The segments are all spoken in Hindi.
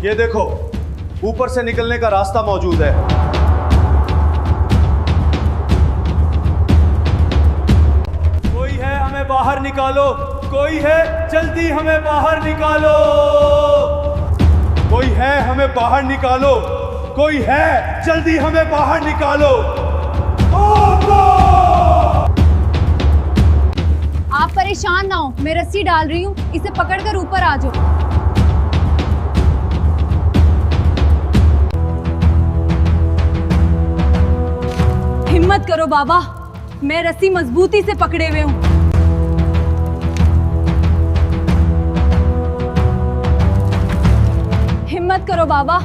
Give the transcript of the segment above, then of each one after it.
ये देखो, ऊपर से निकलने का रास्ता मौजूद है। कोई है, हमें बाहर निकालो। कोई है, जल्दी हमें बाहर निकालो। कोई है, हमें बाहर निकालो। कोई है, जल्दी हमें बाहर निकालो। आप परेशान ना हो, मैं रस्सी डाल रही हूँ, इसे पकड़कर ऊपर आ जाओ। हिम्मत करो बाबा, मैं रस्सी मजबूती से पकड़े हुए हूँ। हिम्मत करो बाबा।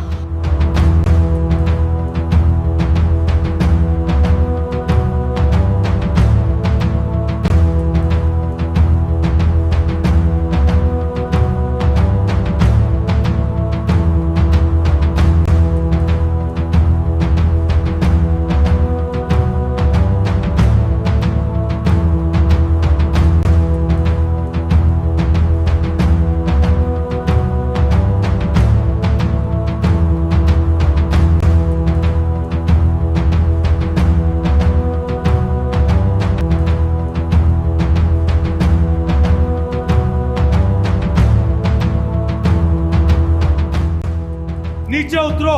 नीचे उतरो,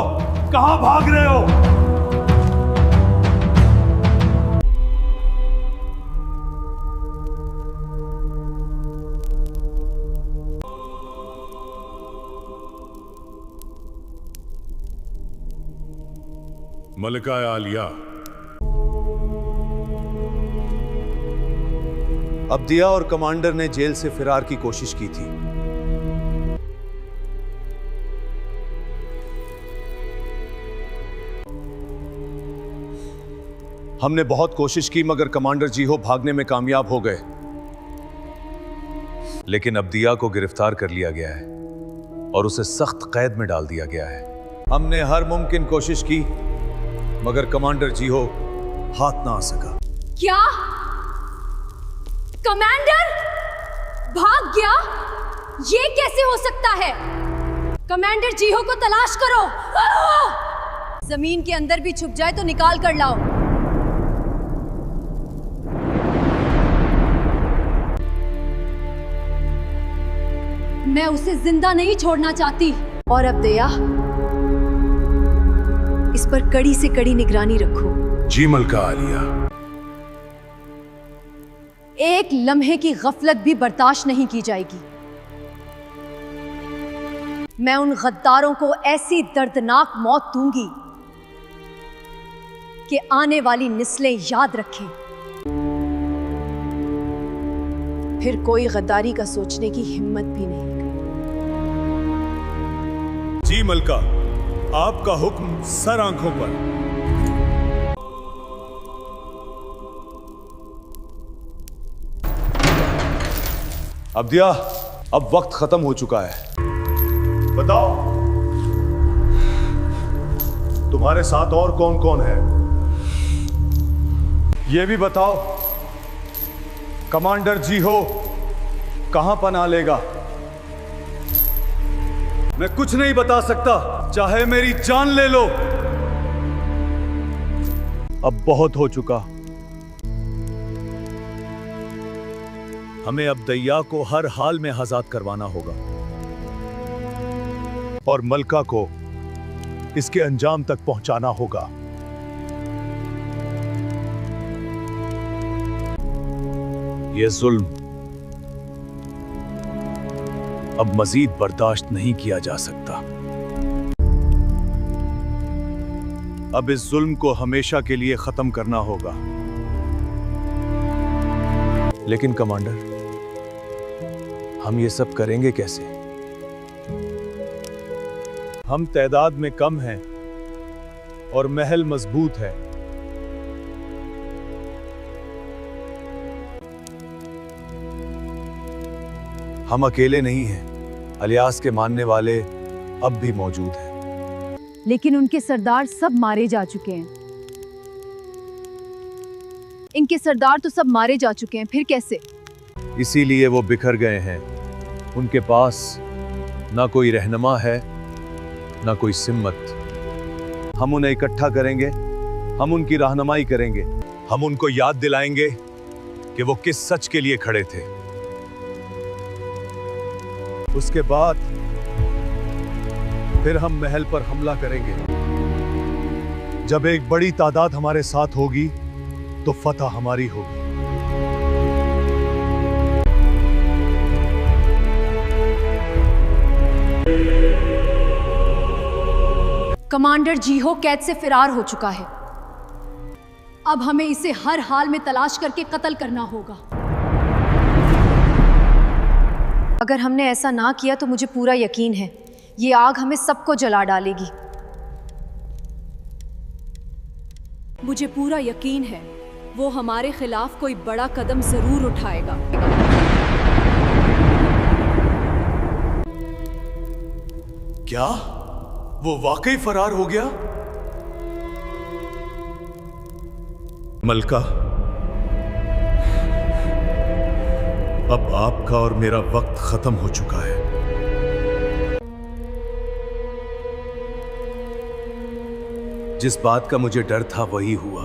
कहां भाग रहे हो? मलिका आलिया, अब्दिया और कमांडर ने जेल से फिरार की कोशिश की थी। हमने बहुत कोशिश की मगर कमांडर जीहो भागने में कामयाब हो गए। लेकिन अब्दिया को गिरफ्तार कर लिया गया है और उसे सख्त कैद में डाल दिया गया है। हमने हर मुमकिन कोशिश की मगर कमांडर जीहो हाथ ना आ सका। क्या? कमांडर भाग गया? ये कैसे हो सकता है? कमांडर जीहो को तलाश करो। जमीन के अंदर भी छुप जाए तो निकाल कर लाओ। मैं उसे जिंदा नहीं छोड़ना चाहती। और अब दया, इस पर कड़ी से कड़ी निगरानी रखो। जी मलिका आलिया। एक लम्हे की गफलत भी बर्दाश्त नहीं की जाएगी। मैं उन गद्दारों को ऐसी दर्दनाक मौत दूंगी कि आने वाली नस्लें याद रखें। फिर कोई गद्दारी का सोचने की हिम्मत भी नहीं। जी मलिका, आपका हुक्म सर आंखों पर। अब्दिया, अब वक्त खत्म हो चुका है। बताओ, तुम्हारे साथ और कौन कौन है? यह भी बताओ, कमांडर जीहो कहां पनाह लेगा? मैं कुछ नहीं बता सकता, चाहे मेरी जान ले लो। अब बहुत हो चुका। हमें अब दैया को हर हाल में आजाद करवाना होगा और मलिका को इसके अंजाम तक पहुंचाना होगा। यह जुल्म अब मजीद बर्दाश्त नहीं किया जा सकता। अब इस जुल्म को हमेशा के लिए खत्म करना होगा। लेकिन कमांडर, हम ये सब करेंगे कैसे? हम तादाद में कम हैं और महल मजबूत है। हम अकेले नहीं हैं, अलियास के मानने वाले अब भी मौजूद हैं। लेकिन उनके सरदार सब मारे जा चुके हैं। इनके सरदार तो सब मारे जा चुके हैं, फिर कैसे? इसीलिए वो बिखर गए हैं। उनके पास ना कोई रहनुमा है ना कोई सिम्मत। हम उन्हें इकट्ठा करेंगे, हम उनकी रहनुमाई करेंगे, हम उनको याद दिलाएंगे कि वो किस सच के लिए खड़े थे। उसके बाद फिर हम महल पर हमला करेंगे। जब एक बड़ी तादाद हमारे साथ होगी तो फतह हमारी होगी। कमांडर जीहो कैद से फरार हो चुका है। अब हमें इसे हर हाल में तलाश करके कत्ल करना होगा। अगर हमने ऐसा ना किया तो मुझे पूरा यकीन है ये आग हमें सबको जला डालेगी। मुझे पूरा यकीन है वो हमारे खिलाफ कोई बड़ा कदम जरूर उठाएगा। क्या वो वाकई फरार हो गया? मलका, अब आपका और मेरा वक्त खत्म हो चुका है। जिस बात का मुझे डर था वही हुआ।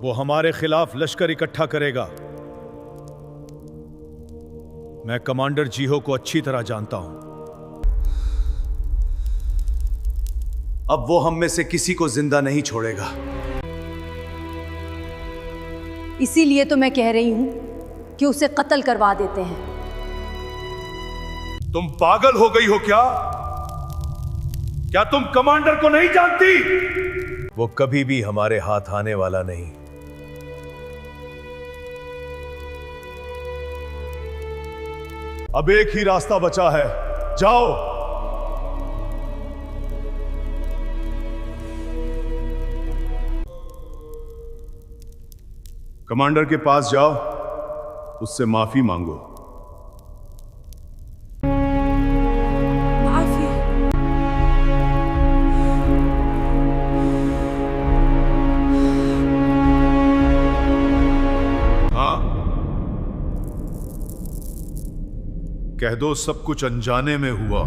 वो हमारे खिलाफ लश्कर इकट्ठा करेगा। मैं कमांडर जीहो को अच्छी तरह जानता हूं। अब वो हम में से किसी को जिंदा नहीं छोड़ेगा। इसीलिए तो मैं कह रही हूं कि उसे कत्ल करवा देते हैं। तुम पागल हो गई हो क्या? क्या तुम कमांडर को नहीं जानती? वो कभी भी हमारे हाथ आने वाला नहीं। अब एक ही रास्ता बचा है, जाओ। कमांडर के पास जाओ, उससे माफी मांगो। माफी? हाँ, कह दो सब कुछ अनजाने में हुआ।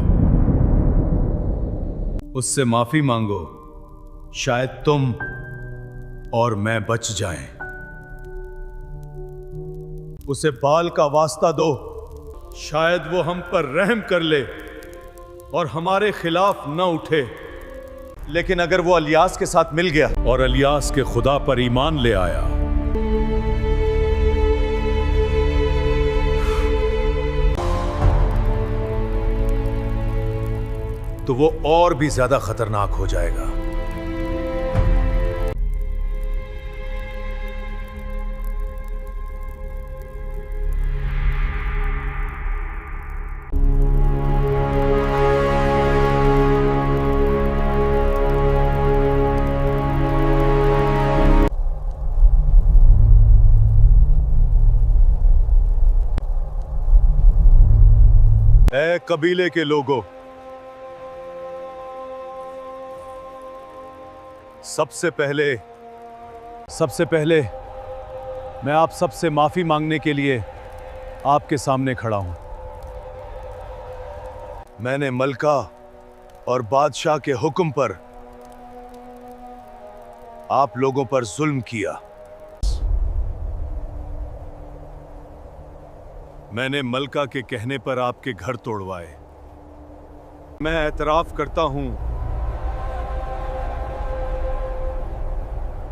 उससे माफी मांगो, शायद तुम और मैं बच जाएं। उसे बाल का वास्ता दो, शायद वो हम पर रहम कर ले और हमारे खिलाफ न उठे। लेकिन अगर वो अलियास के साथ मिल गया और अलियास के खुदा पर ईमान ले आया, तो वो और भी ज्यादा खतरनाक हो जाएगा। ऐ कबीले के लोगों, सबसे पहले मैं आप सबसे माफी मांगने के लिए आपके सामने खड़ा हूं। मैंने मलका और बादशाह के हुक्म पर आप लोगों पर जुल्म किया। मैंने मलका के कहने पर आपके घर तोड़वाए। मैं एतराफ करता हूं,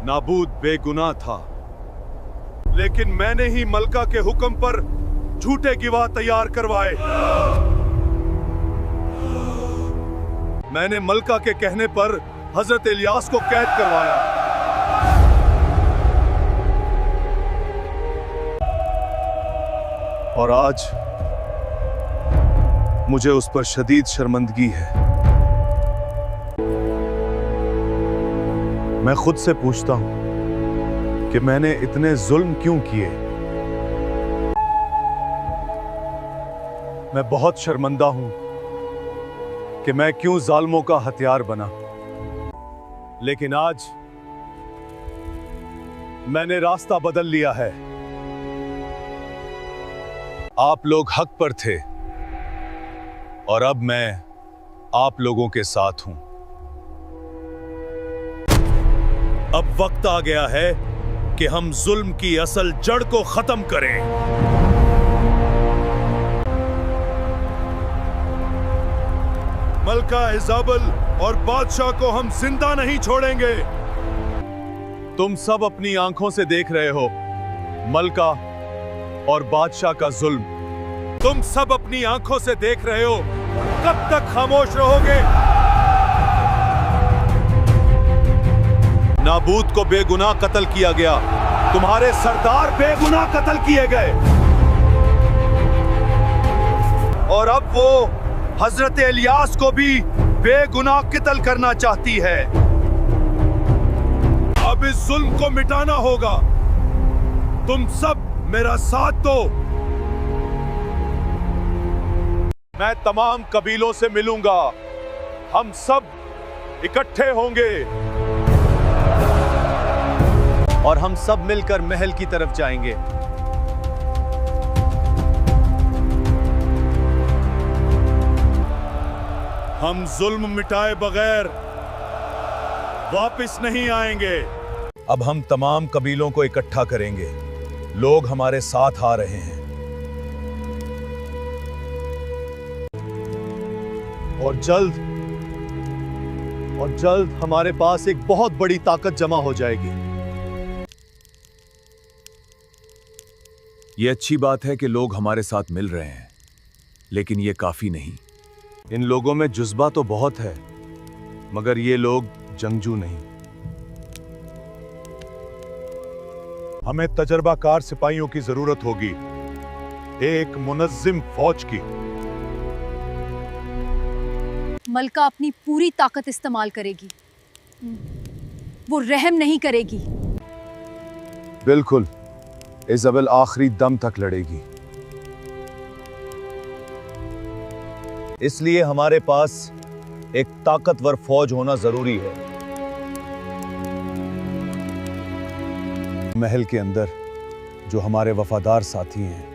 नाबूद बेगुनाह था, लेकिन मैंने ही मलका के हुक्म पर झूठे गवाह तैयार करवाए। मैंने मलका के कहने पर हजरत इलियास को कैद करवाया। और आज मुझे उस पर शदीद शर्मिंदगी है। मैं खुद से पूछता हूं कि मैंने इतने जुल्म क्यों किए। मैं बहुत शर्मिंदा हूं कि मैं क्यों जालिमों का हथियार बना। लेकिन आज मैंने रास्ता बदल लिया है। आप लोग हक पर थे और अब मैं आप लोगों के साथ हूं। अब वक्त आ गया है कि हम जुल्म की असल जड़ को खत्म करें। मलका इजाबल और बादशाह को हम जिंदा नहीं छोड़ेंगे। तुम सब अपनी आंखों से देख रहे हो मलका और बादशाह का जुल्म। तुम सब अपनी आंखों से देख रहे हो। कब तक खामोश रहोगे? नाबूद को बेगुनाह कत्ल किया गया, तुम्हारे सरदार बेगुनाह कत्ल किए गए, और अब वो हजरत इलियास को भी बेगुनाह कत्ल करना चाहती है। अब इस जुल्म को मिटाना होगा। तुम सब मेरा साथ दो। मैं तमाम कबीलों से मिलूंगा। हम सब इकट्ठे होंगे और हम सब मिलकर महल की तरफ जाएंगे। हम जुल्म मिटाए बगैर वापस नहीं आएंगे। अब हम तमाम कबीलों को इकट्ठा करेंगे। लोग हमारे साथ आ रहे हैं और जल्द हमारे पास एक बहुत बड़ी ताकत जमा हो जाएगी। ये अच्छी बात है कि लोग हमारे साथ मिल रहे हैं, लेकिन ये काफी नहीं। इन लोगों में जुज्बा तो बहुत है, मगर ये लोग जंगजू नहीं। हमें तजर्बाकार सिपाहियों की जरूरत होगी, एक मुनज्जिम फौज की। मलका अपनी पूरी ताकत इस्तेमाल करेगी। वो रहम नहीं करेगी। बिल्कुल, इज़ाबेल आखिरी दम तक लड़ेगी। इसलिए हमारे पास एक ताकतवर फौज होना जरूरी है। महल के अंदर जो हमारे वफादार साथी हैं,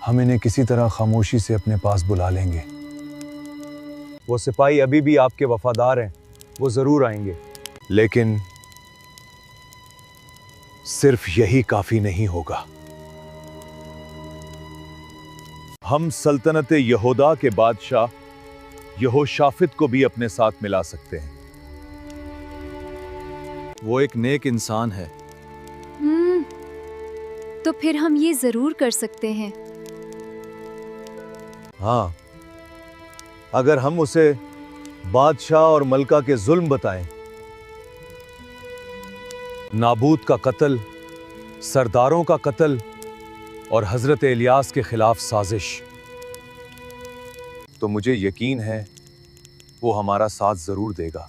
हम इन्हें किसी तरह खामोशी से अपने पास बुला लेंगे। वो सिपाही अभी भी आपके वफादार हैं, वो जरूर आएंगे, लेकिन सिर्फ यही काफी नहीं होगा। हम सल्तनत यहूदा के बादशाह यहोशाफित को भी अपने साथ मिला सकते हैं। वो एक नेक इंसान है। तो फिर हम ये जरूर कर सकते हैं। हाँ, अगर हम उसे बादशाह और मलका के जुल्म बताएं, नाबूद का कत्ल, सरदारों का कत्ल और हजरत इलियास के खिलाफ साजिश, तो मुझे यकीन है वो हमारा साथ जरूर देगा।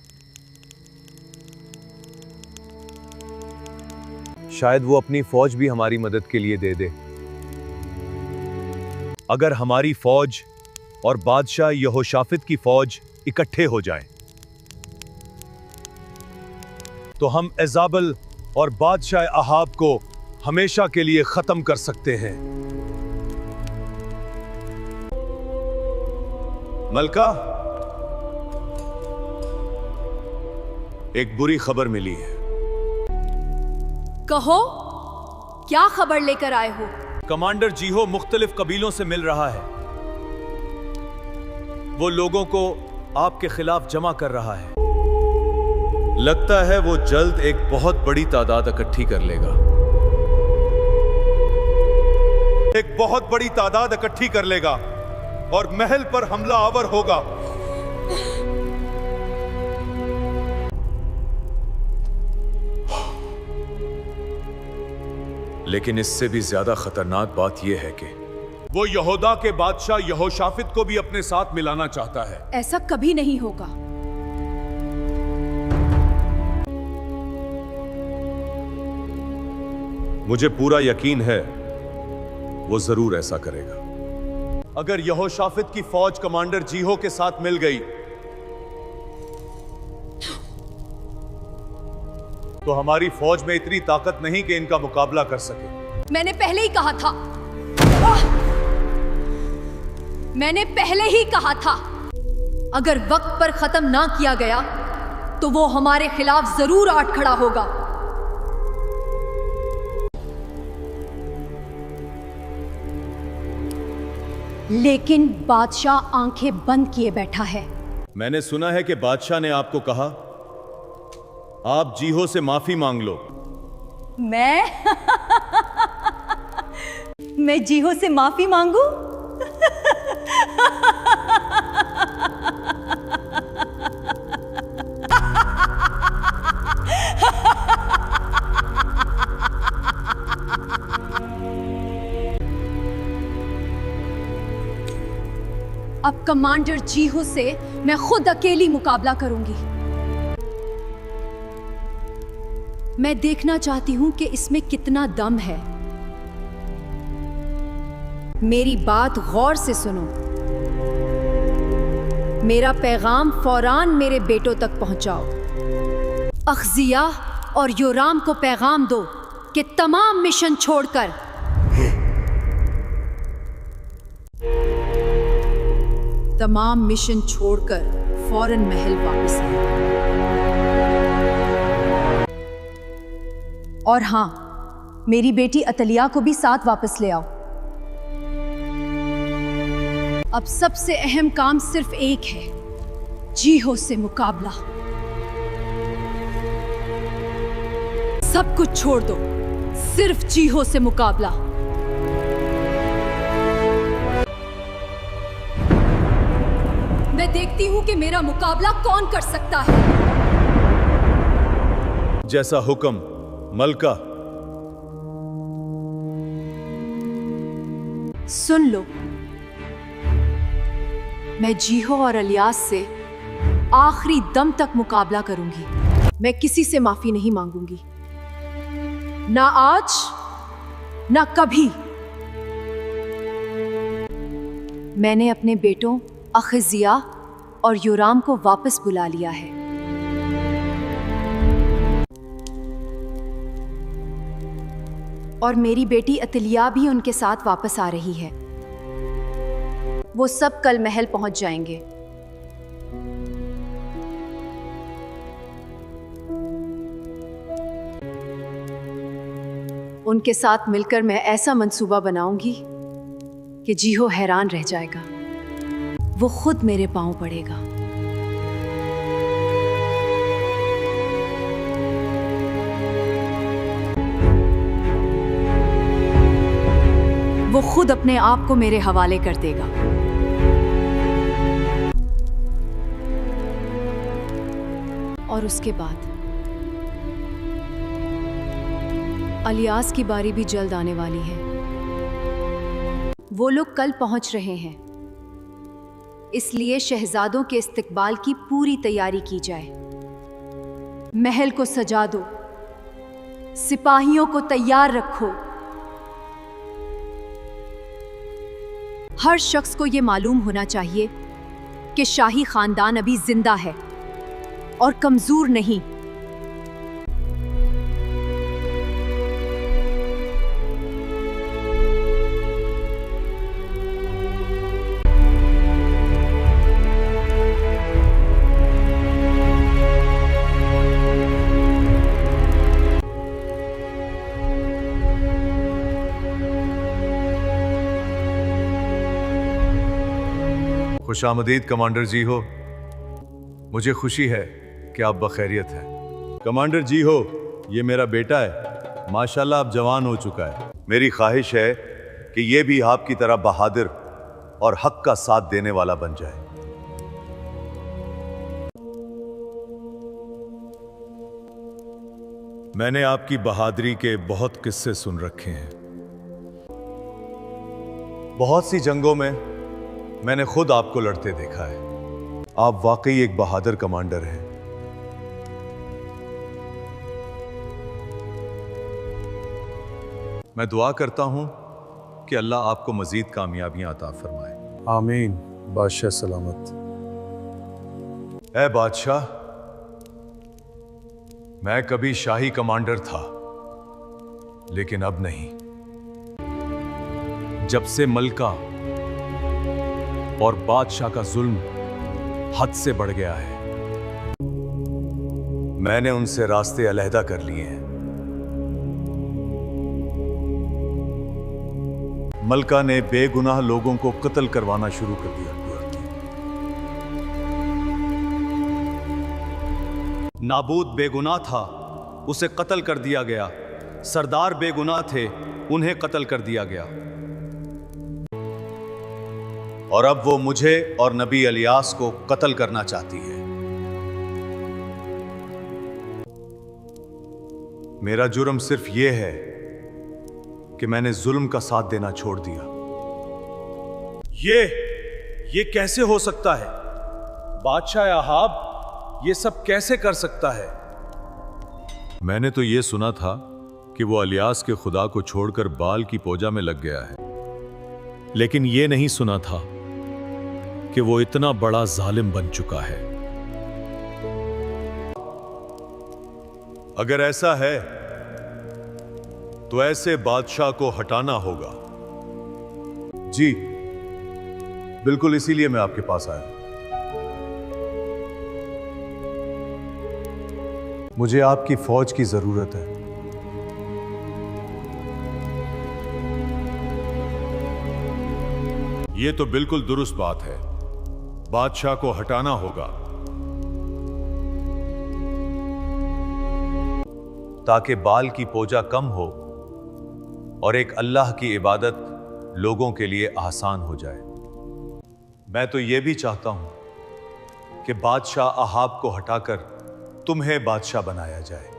शायद वो अपनी फौज भी हमारी मदद के लिए दे दे। अगर हमारी फौज और बादशाह यहोशाफित की फौज इकट्ठे हो जाएं, तो हम इज़ाबेल और बादशाह अहाब को हमेशा के लिए खत्म कर सकते हैं। मलका, एक बुरी खबर मिली है। कहो, क्या खबर लेकर आए हो? कमांडर जीहो मुख्तलिफ कबीलों से मिल रहा है। वो लोगों को आपके खिलाफ जमा कर रहा है। लगता है वो जल्द एक बहुत बड़ी तादाद इकट्ठी कर लेगा। एक बहुत बड़ी तादाद इकट्ठी कर लेगा और महल पर हमला आवर होगा। लेकिन इससे भी ज्यादा खतरनाक बात यह है कि वो यहूदा के बादशाह यहोशाफित को भी अपने साथ मिलाना चाहता है। ऐसा कभी नहीं होगा। मुझे पूरा यकीन है वो जरूर ऐसा करेगा। अगर यहोशाफित की फौज कमांडर जीहो के साथ मिल गई तो हमारी फौज में इतनी ताकत नहीं कि इनका मुकाबला कर सके। मैंने पहले ही कहा था। मैंने पहले ही कहा था, अगर वक्त पर खत्म ना किया गया तो वो हमारे खिलाफ जरूर आठ खड़ा होगा। लेकिन बादशाह आंखें बंद किए बैठा है। मैंने सुना है कि बादशाह ने आपको कहा आप जीहो से माफी मांग लो। मैं जीहो से माफी मांगू? अब कमांडर जीहो से मैं खुद अकेली मुकाबला करूंगी। मैं देखना चाहती हूं कि इसमें कितना दम है। मेरी बात गौर से सुनो। मेरा पैगाम फौरान मेरे बेटों तक पहुंचाओ। अख्जिया और योराम को पैगाम दो कि तमाम मिशन छोड़कर फौरन महल वापस आए। और हां, मेरी बेटी अतलिया को भी साथ वापस ले आओ। अब सबसे अहम काम सिर्फ एक है, जीहो से मुकाबला। सब कुछ छोड़ दो, सिर्फ जीहो से मुकाबला। मैं देखती हूं कि मेरा मुकाबला कौन कर सकता है। जैसा हुक्म मलका। सुन लो, मैं जीहो और अलियास से आखिरी दम तक मुकाबला करूंगी। मैं किसी से माफी नहीं मांगूंगी, ना आज ना कभी। मैंने अपने बेटों अखजिया और योराम को वापस बुला लिया है। और मेरी बेटी अतलिया भी उनके साथ वापस आ रही है। वो सब कल महल पहुंच जाएंगे। उनके साथ मिलकर मैं ऐसा मंसूबा बनाऊंगी कि जीहो हैरान रह जाएगा। वो खुद मेरे पांव पड़ेगा। वो खुद अपने आप को मेरे हवाले कर देगा। और उसके बाद अलियास की बारी भी जल्द आने वाली है। वो लोग कल पहुंच रहे हैं, इसलिए शहजादों के इस्तकबाल की पूरी तैयारी की जाए। महल को सजा दो, सिपाहियों को तैयार रखो। हर शख्स को यह मालूम होना चाहिए कि शाही खानदान अभी जिंदा है और कमजोर नहीं। खुशामदीद कमांडर जी हो। मुझे खुशी है कि आप बखैरियत हैं। कमांडर जी हो, ये मेरा बेटा है। माशाल्लाह अब जवान हो चुका है। मेरी ख्वाहिश है कि ये भी आपकी तरह बहादुर और हक का साथ देने वाला बन जाए। मैंने आपकी बहादुरी के बहुत किस्से सुन रखे हैं। बहुत सी जंगों में मैंने खुद आपको लड़ते देखा है। आप वाकई एक बहादुर कमांडर हैं। मैं दुआ करता हूं कि अल्लाह आपको मजीद कामयाबियां अता फरमाए। आमीन। बादशाह सलामत। ऐ बादशाह, मैं कभी शाही कमांडर था, लेकिन अब नहीं। जब से मलका और बादशाह का जुल्म हद से बढ़ गया है, मैंने उनसे रास्ते अलहदा कर लिए हैं। मलका ने बेगुनाह लोगों को कत्ल करवाना शुरू कर दिया। नाबूद बेगुनाह था, उसे कत्ल कर दिया गया। सरदार बेगुनाह थे, उन्हें कत्ल कर दिया गया। और अब वो मुझे और नबी इलियास को कत्ल करना चाहती है। मेरा जुर्म सिर्फ ये है कि मैंने जुल्म का साथ देना छोड़ दिया। ये कैसे हो सकता है? बादशाह अहाब ये सब कैसे कर सकता है? मैंने तो ये सुना था कि वो इलियास के खुदा को छोड़कर बाल की पूजा में लग गया है, लेकिन ये नहीं सुना था कि वो इतना बड़ा जालिम बन चुका है। अगर ऐसा है तो ऐसे बादशाह को हटाना होगा। जी बिल्कुल, इसीलिए मैं आपके पास आया। मुझे आपकी फौज की जरूरत है। यह तो बिल्कुल दुरुस्त बात है। बादशाह को हटाना होगा ताकि बाल की पूजा कम हो और एक अल्लाह की इबादत लोगों के लिए आसान हो जाए। मैं तो यह भी चाहता हूं कि बादशाह अहाब को हटाकर तुम्हें बादशाह बनाया जाए।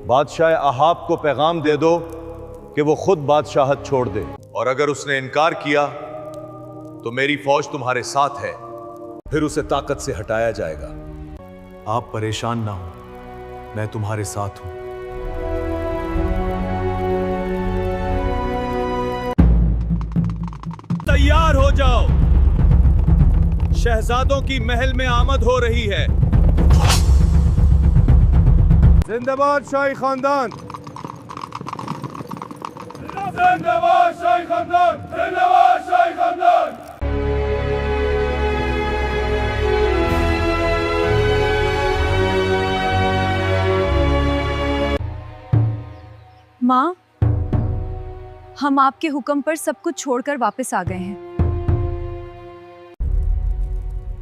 बादशाह अहाब को पैगाम दे दो कि वो खुद बादशाहत छोड़ दे, और अगर उसने इनकार किया तो मेरी फौज तुम्हारे साथ है, फिर उसे ताकत से हटाया जाएगा। आप परेशान ना हो, मैं तुम्हारे साथ हूं। तैयार हो जाओ, शहजादों की महल में आमद हो रही है। जिंदाबाद शाही खानदान, जिंदाबाद शाही खानदान, जिंदाबाद शाही खानदान। माँ, हम आपके हुक्म पर सब कुछ छोड़कर वापस आ गए हैं।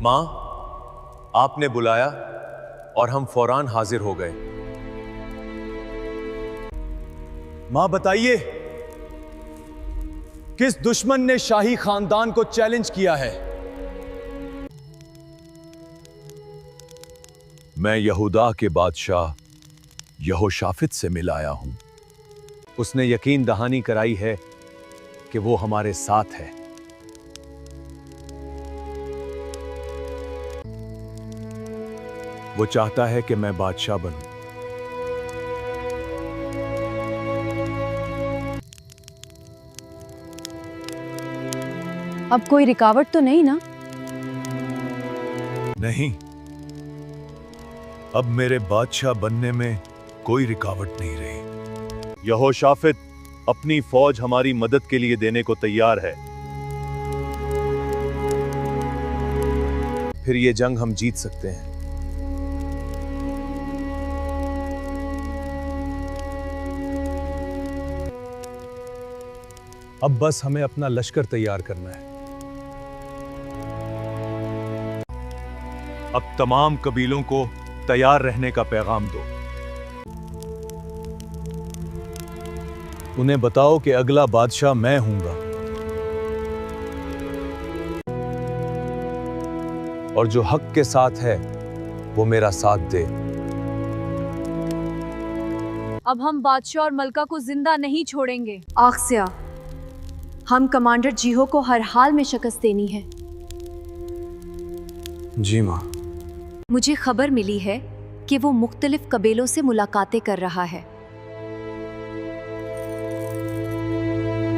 मां, आपने बुलाया और हम फौरान हाजिर हो गए। मां बताइए, किस दुश्मन ने शाही खानदान को चैलेंज किया है? मैं यहूदा के बादशाह यहोशाफित से मिलाया हूं। उसने यकीन दहानी कराई है कि वो हमारे साथ है। वो चाहता है कि मैं बादशाह बनूं। अब कोई रुकावट तो नहीं ना? नहीं, अब मेरे बादशाह बनने में कोई रुकावट नहीं रही। यहोशाफित अपनी फौज हमारी मदद के लिए देने को तैयार है। फिर ये जंग हम जीत सकते हैं। अब बस हमें अपना लश्कर तैयार करना है। अब तमाम कबीलों को तैयार रहने का पैगाम दो। उन्हें बताओ कि अगला बादशाह मैं हूंगा, और जो हक के साथ है वो मेरा साथ दे। अब हम बादशाह और मलका को जिंदा नहीं छोड़ेंगे। आख्सिया, हम कमांडर जीहो को हर हाल में शिकस्त देनी है। जी मां। मुझे खबर मिली है कि वो मुख्तलिफ कबीलों से मुलाकातें कर रहा है।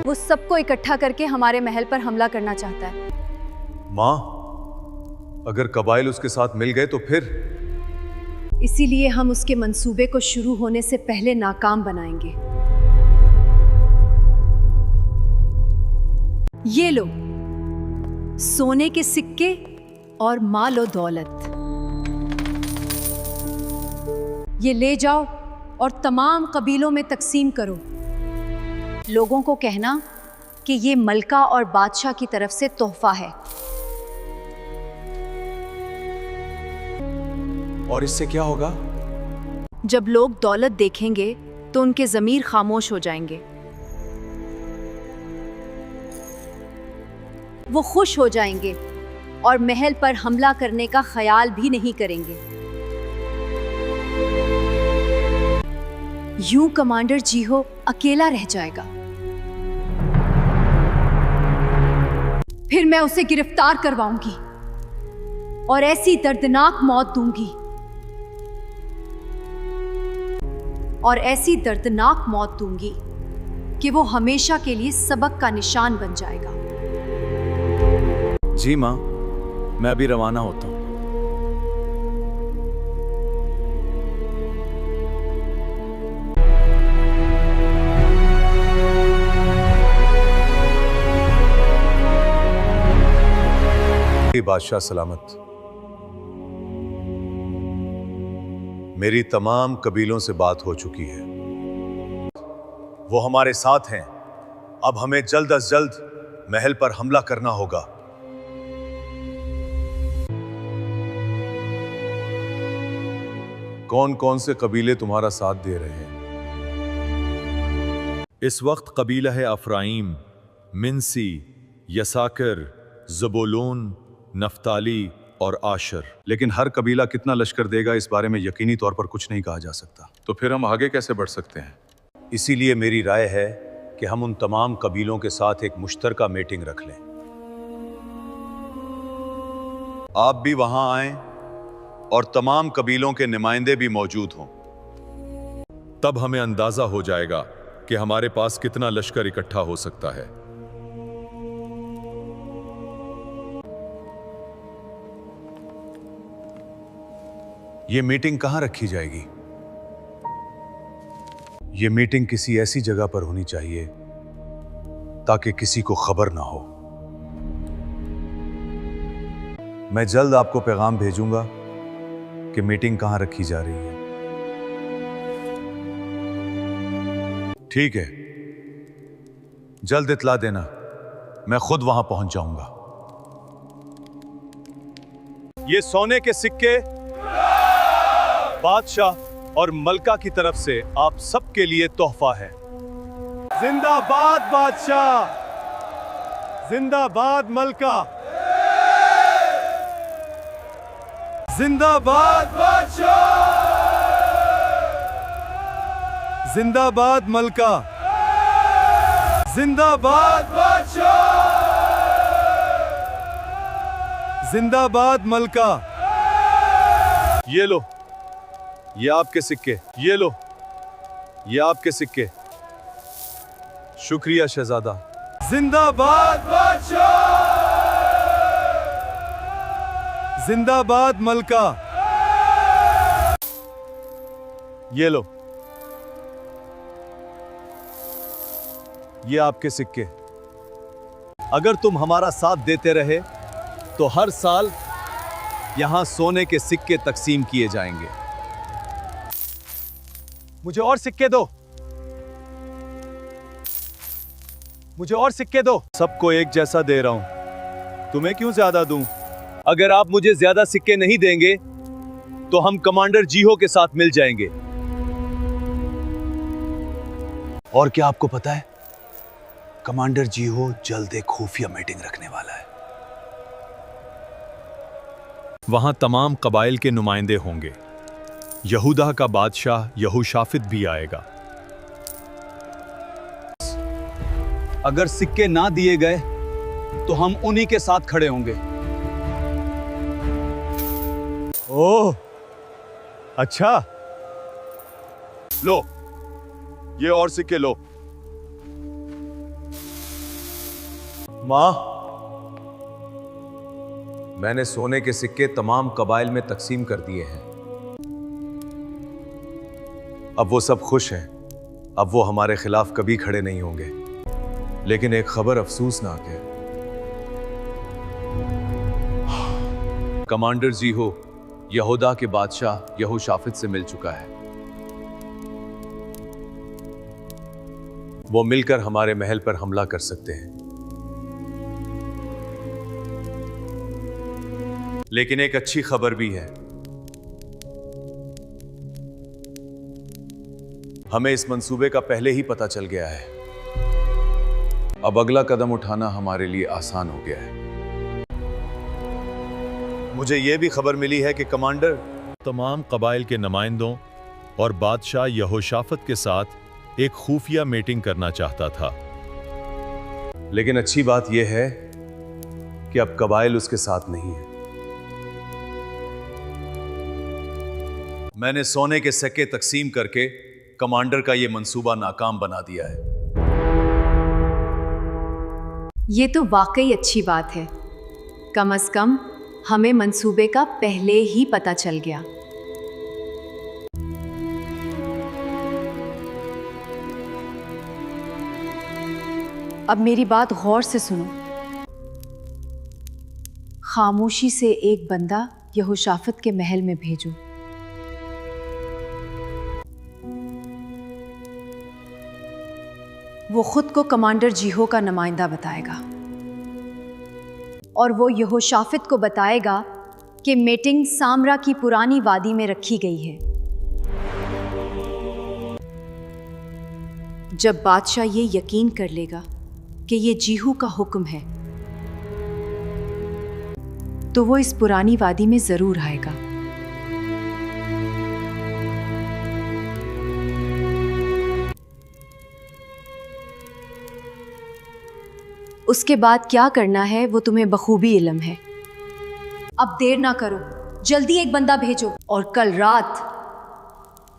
वो सबको इकट्ठा करके हमारे महल पर हमला करना चाहता है। मां, अगर कबाइल उसके साथ मिल गए तो फिर इसीलिए हम उसके मंसूबे को शुरू होने से पहले नाकाम बनाएंगे। ये लो सोने के सिक्के और मालो दौलत, ये ले जाओ और तमाम कबीलों में तकसीम करो। लोगों को कहना कि ये मलका और बादशाह की तरफ से तोहफा है। और इससे क्या होगा? जब लोग दौलत देखेंगे तो उनके ज़मीर खामोश हो जाएंगे। वो खुश हो जाएंगे और महल पर हमला करने का ख्याल भी नहीं करेंगे। यूं कमांडर जीहो अकेला रह जाएगा। फिर मैं उसे गिरफ्तार करवाऊंगी और ऐसी दर्दनाक मौत दूंगी कि वो हमेशा के लिए सबक का निशान बन जाएगा। जी माँ, मैं अभी रवाना होता हूँ। बादशाह सलामत। मेरी तमाम कबीलों से बात हो चुकी है, वो हमारे साथ हैं। अब हमें जल्द अज जल्द महल पर हमला करना होगा। कौन कौन से कबीले तुम्हारा साथ दे रहे हैं? इस वक्त कबीला है अफराइम, मिन्सी, यसाकर, ज़बूलून, नफ्ताली और आशर। लेकिन हर कबीला कितना लश्कर देगा इस बारे में यकीनी तौर पर कुछ नहीं कहा जा सकता। तो फिर हम आगे कैसे बढ़ सकते हैं? इसीलिए मेरी राय है कि हम उन तमाम कबीलों के साथ एक मुश्तरका मीटिंग रख लें। आप भी वहां आएं और तमाम कबीलों के नुमाइंदे भी मौजूद हों। तब हमें अंदाजा हो जाएगा कि हमारे पास कितना लश्कर इकट्ठा हो सकता है। यह मीटिंग कहां रखी जाएगी? यह मीटिंग किसी ऐसी जगह पर होनी चाहिए ताकि किसी को खबर ना हो। मैं जल्द आपको पैगाम भेजूंगा कि मीटिंग कहां रखी जा रही है। ठीक है, जल्द इतला देना, मैं खुद वहां पहुंच जाऊंगा। ये सोने के सिक्के बादशाह और मलका की तरफ से आप सबके लिए तोहफा है। जिंदाबाद बादशाह, जिंदाबाद मलका, जिंदाबाद बादशाह, जिंदाबाद मलका, जिंदाबाद बादशाह, जिंदाबाद मलका। ये लो, ये आपके सिक्के, ये लो, ये आपके सिक्के। शुक्रिया शहजादा। जिंदाबाद बादशाह, जिंदाबाद मलका। ये लो, ये आपके सिक्के। अगर तुम हमारा साथ देते रहे तो हर साल यहां सोने के सिक्के तकसीम किए जाएंगे। मुझे और सिक्के दो, मुझे और सिक्के दो। सबको एक जैसा दे रहा हूं, तुम्हें क्यों ज्यादा दूं? अगर आप मुझे ज्यादा सिक्के नहीं देंगे तो हम कमांडर जीहो के साथ मिल जाएंगे। और क्या आपको पता है, कमांडर जीहो जल्द एक खुफिया मीटिंग रखने वाला है। वहां तमाम कबाइल के नुमाइंदे होंगे। यहूदा का बादशाह यहूशाफित भी आएगा। अगर सिक्के ना दिए गए तो हम उन्हीं के साथ खड़े होंगे। ओह, अच्छा, लो, ये और सिक्के लो। मां, मैंने सोने के सिक्के तमाम कबाइल में तकसीम कर दिए हैं। अब वो सब खुश हैं। अब वो हमारे खिलाफ कभी खड़े नहीं होंगे। लेकिन एक खबर अफसोसनाक है। कमांडर जीहो यहूदा के बादशाह यहोशाफित से मिल चुका है। वो मिलकर हमारे महल पर हमला कर सकते हैं। लेकिन एक अच्छी खबर भी है। हमें इस मंसूबे का पहले ही पता चल गया है। अब अगला कदम उठाना हमारे लिए आसान हो गया है। मुझे यह भी खबर मिली है कि कमांडर तमाम कबाइल के नुमाइंदों और बादशाह यहोशाफत के साथ एक खुफिया मीटिंग करना चाहता था। लेकिन अच्छी बात यह है कि अब कबाइल उसके साथ नहीं है। मैंने सोने के सिक्के तकसीम करके कमांडर का यह मंसूबा नाकाम बना दिया है। ये तो वाकई अच्छी बात है। कम से कम हमें मंसूबे का पहले ही पता चल गया। अब मेरी बात गौर से सुनो। खामोशी से एक बंदा यहोशाफत के महल में भेजो। वो खुद को कमांडर जीहो का नुमाइंदा बताएगा और वो यहोशाफित को बताएगा कि मीटिंग सामरा की पुरानी वादी में रखी गई है। जब बादशाह ये यकीन कर लेगा कि ये जीहू का हुक्म है, तो वो इस पुरानी वादी में जरूर आएगा। उसके बाद क्या करना है वो तुम्हें बखूबी इल्म है। अब देर ना करो, जल्दी एक बंदा भेजो और कल रात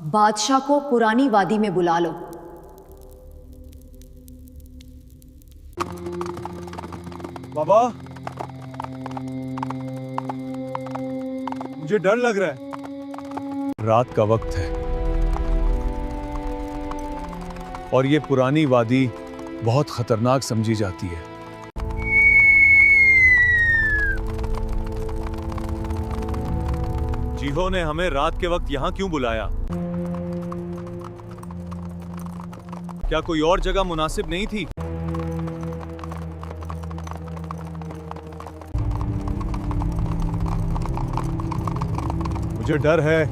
बादशाह को पुरानी वादी में बुला लो। बाबा, मुझे डर लग रहा है। रात का वक्त है और ये पुरानी वादी बहुत खतरनाक समझी जाती है। जीहो ने हमें रात के वक्त यहां क्यों बुलाया? क्या कोई और जगह मुनासिब नहीं थी? मुझे डर है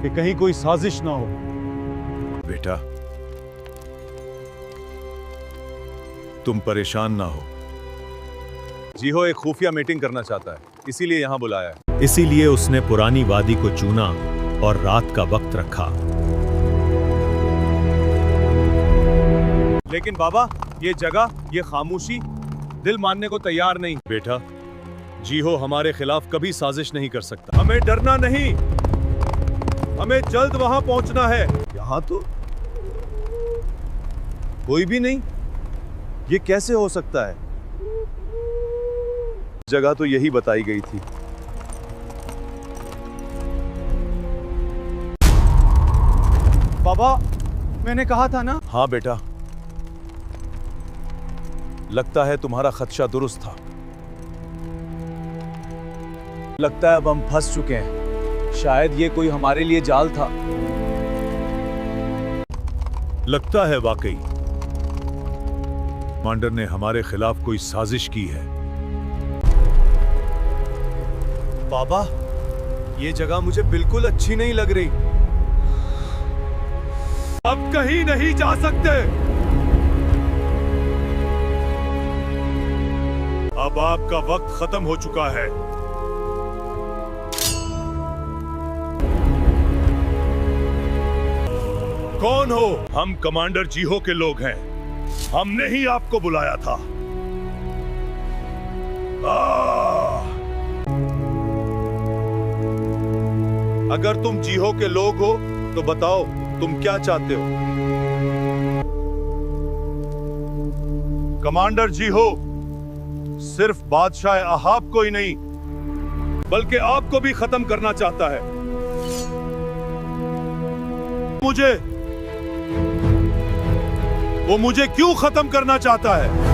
कि कहीं कोई साजिश ना हो। बेटा, तुम परेशान ना हो। जीहो एक खुफिया मीटिंग करना चाहता है, इसीलिए यहां बुलाया है। इसीलिए उसने पुरानी वादी को चुना और रात का वक्त रखा। लेकिन बाबा, ये जगह, ये खामोशी दिल मानने को तैयार नहीं। बेटा, जीहो हमारे खिलाफ कभी साजिश नहीं कर सकता। हमें डरना नहीं, हमें जल्द वहां पहुंचना है। यहां तो कोई भी नहीं। ये कैसे हो सकता है? जगह तो यही बताई गई थी। बाबा, मैंने कहा था ना। हाँ बेटा, लगता है तुम्हारा खदशा दुरुस्त था। लगता है अब हम फंस चुके हैं। शायद ये कोई हमारे लिए जाल था। लगता है वाकई कमांडर ने हमारे खिलाफ कोई साजिश की है। बाबा, ये जगह मुझे बिल्कुल अच्छी नहीं लग रही। अब कहीं नहीं जा सकते। अब आपका वक्त खत्म हो चुका है। कौन हो? हम कमांडर जीहो के लोग हैं। हमने ही आपको बुलाया था। अगर तुम जीहो के लोग हो तो बताओ तुम क्या चाहते हो? कमांडर जीहो सिर्फ बादशाह अहाब को ही नहीं बल्कि आपको भी खत्म करना चाहता है। वो मुझे क्यों खत्म करना चाहता है?